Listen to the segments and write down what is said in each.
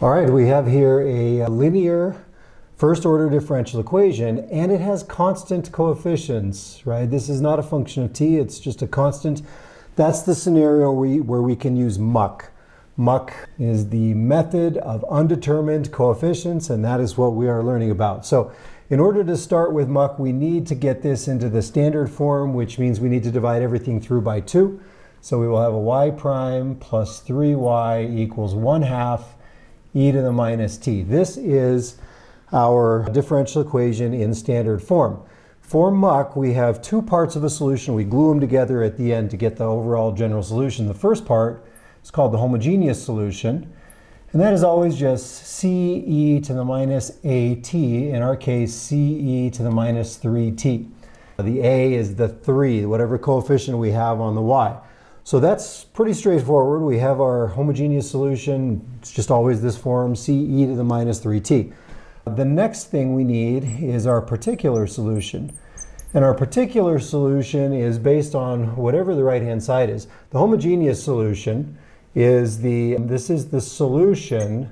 All right, we have here a linear first order differential equation, and it has constant coefficients, right? This is not a function of t, it's just a constant. That's the scenario where we can use MUC. MUC is the method of undetermined coefficients, and that is what we are learning about. So in order to start with MUC, we need to get this into the standard form, which means we need to divide everything through by 2. So we will have a y prime plus 3y equals 1/2 e to the minus t. This is our differential equation in standard form. For MUC, we have two parts of a solution. We glue them together at the end to get the overall general solution. The first part is called the homogeneous solution, and that is always just ce to the minus at, in our case ce to the minus 3t. The a is the 3, whatever coefficient we have on the y. So that's pretty straightforward. We have our homogeneous solution. It's just always this form, ce to the minus 3t. The next thing we need is our particular solution. And our particular solution is based on whatever the right-hand side is. The homogeneous solution is this is the solution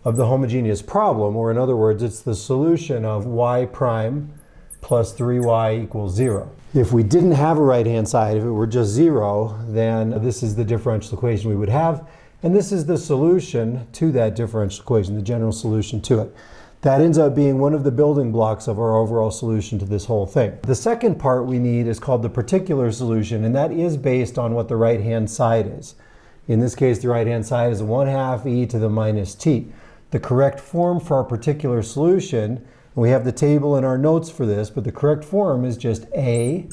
of the homogeneous problem, or in other words, it's the solution of y prime plus 3y equals 0. If we didn't have a right-hand side, if it were just 0, then this is the differential equation we would have, and this is the solution to that differential equation, the general solution to it. That ends up being one of the building blocks of our overall solution to this whole thing. The second part we need is called the particular solution, and that is based on what the right-hand side is. In this case, the right-hand side is 1/2 e to the minus t. The correct form for our particular solution, and we have the table in our notes for this, but the correct form is just a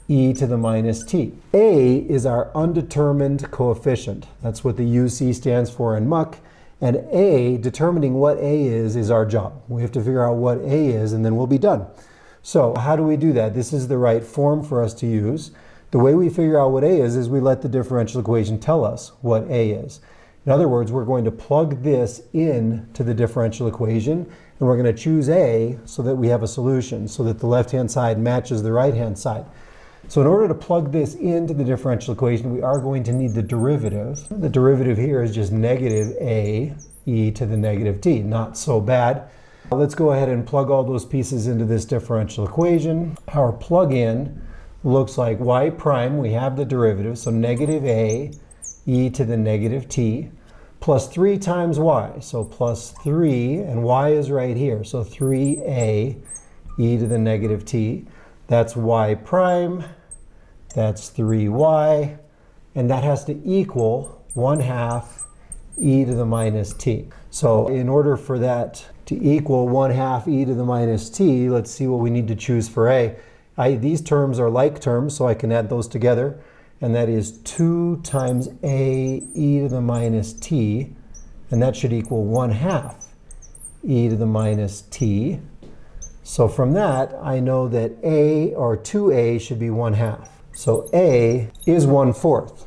e to the minus t. A is our undetermined coefficient. That's what the UC stands for in MUC. And A, determining what A is our job. We have to figure out what A is, and then we'll be done. So how do we do that? This is the right form for us to use. The way we figure out what A is we let the differential equation tell us what A is. In other words, we're going to plug this in to the differential equation, and we're going to choose A so that we have a solution, so that the left-hand side matches the right-hand side. So in order to plug this into the differential equation, we are going to need the derivative. The derivative here is just negative a e to the negative t. Not so bad. Let's go ahead and plug all those pieces into this differential equation. Our plug-in looks like y prime, we have the derivative, so negative a e to the negative t, plus 3 times y, so plus 3, and y is right here, so 3a e to the negative t. That's y prime, that's 3y, and that has to equal 1/2 e to the minus t. So in order for that to equal 1/2 e to the minus t, let's see what we need to choose for a. These terms are like terms, so I can add those together, and that is 2 times a e to the minus t, and that should equal 1/2 e to the minus t. So from that, I know that a, or 2a, should be 1/2. So a is 1/4.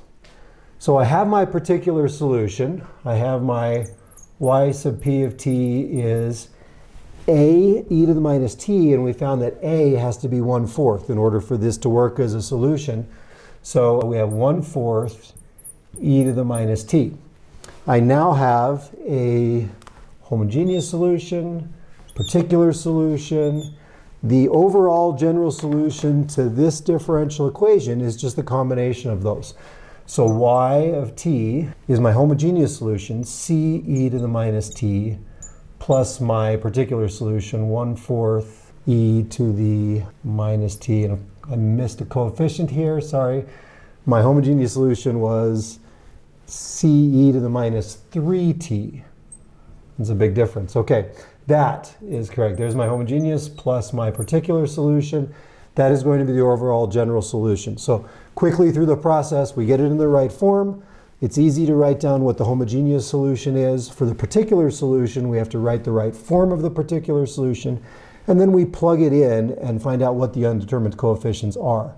So I have my particular solution. I have my y sub p of t is a e to the minus t, and we found that a has to be 1/4 in order for this to work as a solution. So we have 1/4 e to the minus t. I now have a homogeneous solution, particular solution. The overall general solution to this differential equation is just the combination of those. So y of t is my homogeneous solution, c e to the minus t, plus my particular solution, 1/4 e to the minus t. And I missed a coefficient here, sorry. My homogeneous solution was c e to the minus 3t. It's a big difference. Okay. That is correct. There's my homogeneous plus my particular solution. That is going to be the overall general solution. So quickly through the process, we get it in the right form. It's easy to write down what the homogeneous solution is. For the particular solution, we have to write the right form of the particular solution, and then we plug it in and find out what the undetermined coefficients are.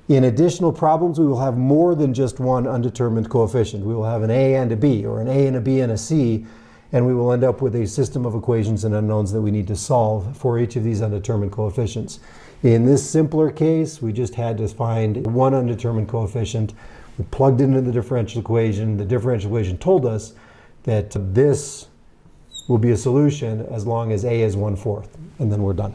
In additional problems, we will have more than just one undetermined coefficient. We will have an a and a b, or an a and a b and a c, and we will end up with a system of equations and unknowns that we need to solve for each of these undetermined coefficients. In this simpler case, we just had to find one undetermined coefficient. We plugged it into the differential equation. The differential equation told us that this will be a solution as long as a is 1/4, and then we're done.